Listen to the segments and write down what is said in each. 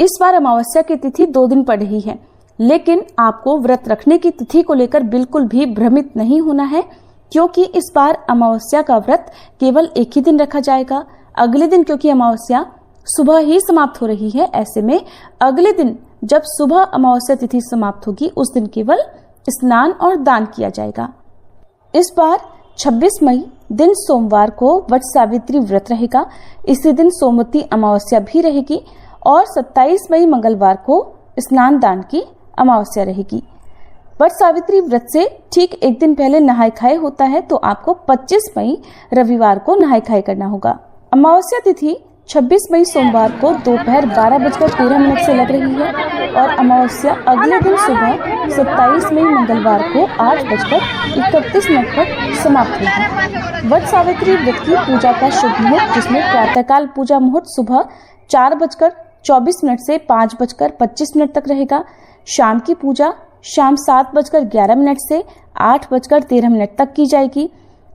इस बार अमावस्या की तिथि 2 दिन पड़ रही है, लेकिन आपको व्रत रखने की तिथि को लेकर बिल्कुल भी भ्रमित नहीं होना है, क्योंकि इस बार अमावस्या का व्रत केवल एक ही दिन रखा जाएगा। अगले दिन क्योंकि अमावस्या सुबह ही समाप्त हो रही है, ऐसे में अगले दिन जब सुबह अमावस्या तिथि समाप्त होगी उस दिन केवल स्नान और दान किया जाएगा। इस बार 26 मई दिन सोमवार को वट सावित्री व्रत रहेगा। इसी दिन सोमवती अमावस्या भी रहेगी और 27 मई मंगलवार को स्नान दान की अमावस्या रहेगी। वट सावित्री व्रत से ठीक एक दिन पहले नहाय खाए होता है, तो आपको 25 मई रविवार को नहाय खाए करना होगा। अमावस्या तिथि 26 मई सोमवार को दोपहर 12:13 से लग रही है और अमावस्या अगले दिन सुबह 27 मई मंगलवार को 8:31 पर समाप्त होगी। वट सावित्री व्रत की पूजा का शुभ मुहूर्त, जिसमें प्रातःकाल पूजा मुहूर्त सुबह 4:24 से 5:25 तक रहेगा। शाम की पूजा शाम 7:11 से 8:13 तक की जाएगी।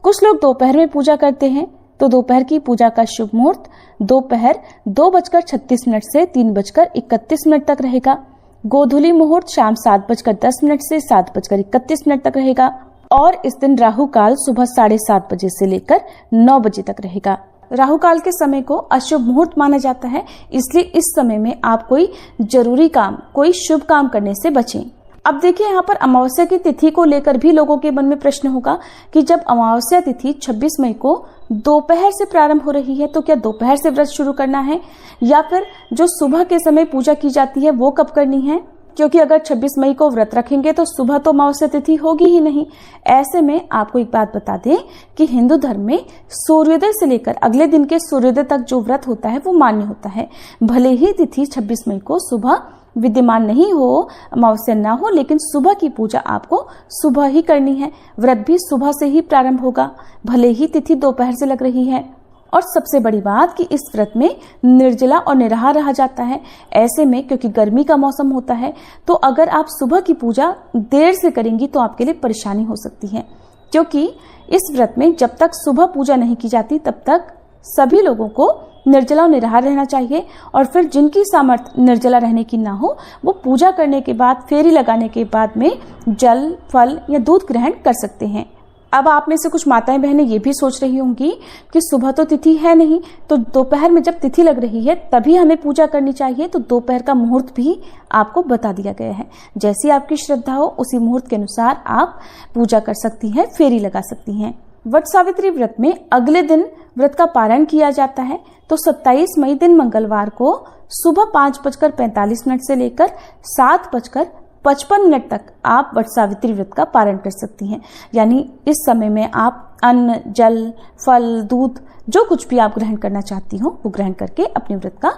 कुछ लोग दोपहर में पूजा करते हैं, तो दोपहर की पूजा का शुभ मुहूर्त दोपहर 2:36 से 3:31 तक रहेगा। गोधूली मुहूर्त शाम 7:10 से 7:31 तक रहेगा और इस दिन राहु काल सुबह 7:30 बजे से लेकर 9 बजे तक रहेगा। राहु काल के समय को अशुभ मुहूर्त माना जाता है, इसलिए इस समय में आप कोई जरूरी काम, कोई शुभ काम करने से बचें। अब देखिए, यहाँ पर अमावस्या की तिथि को लेकर भी लोगों के मन में प्रश्न होगा कि जब अमावस्या तिथि 26 मई को दोपहर से प्रारंभ हो रही है, तो क्या दोपहर से व्रत शुरू करना है या फिर जो सुबह के समय पूजा की जाती है वो कब करनी है? क्योंकि अगर 26 मई को व्रत रखेंगे तो सुबह तो अमावस्या तिथि होगी ही नहीं। ऐसे में आपको एक बात बता दें कि हिंदू धर्म में सूर्योदय से लेकर अगले दिन के सूर्योदय तक जो व्रत होता है वो मान्य होता है। भले ही तिथि 26 मई को सुबह विद्यमान नहीं हो, अमावस्या ना हो, लेकिन सुबह की पूजा आपको सुबह ही करनी है। व्रत भी सुबह से ही प्रारंभ होगा, भले ही तिथि दोपहर से लग रही है। और सबसे बड़ी बात कि इस व्रत में निर्जला और निराहार रहा जाता है। ऐसे में क्योंकि गर्मी का मौसम होता है, तो अगर आप सुबह की पूजा देर से करेंगी तो आपके लिए परेशानी हो सकती है, क्योंकि इस व्रत में जब तक सुबह पूजा नहीं की जाती तब तक सभी लोगों को निर्जला और निराहार रहना चाहिए। और फिर जिनकी सामर्थ्य निर्जला रहने की ना हो, वो पूजा करने के बाद, फेरी लगाने के बाद में जल, फल या दूध ग्रहण कर सकते हैं। अब आप में से कुछ माताएं बहनें ये भी सोच रही होंगी कि सुबह तो तिथि है नहीं, तो दोपहर में जब तिथि लग रही है तभी हमें पूजा करनी चाहिए। तो दोपहर का मुहूर्त भी आपको बता दिया गया है। जैसी आपकी श्रद्धा हो उसी मुहूर्त के अनुसार आप पूजा कर सकती हैं, फेरी लगा सकती हैं। वट सावित्री व्रत में अगले दिन व्रत का पारण किया जाता है, तो 27 मई दिन मंगलवार को सुबह 5:45 से लेकर 7:55 तक आप वट सावित्री व्रत का पारण कर सकती हैं। यानी इस समय में आप अन्न, जल, फल, दूध जो कुछ भी आप ग्रहण करना चाहती हो वो ग्रहण करके अपने व्रत का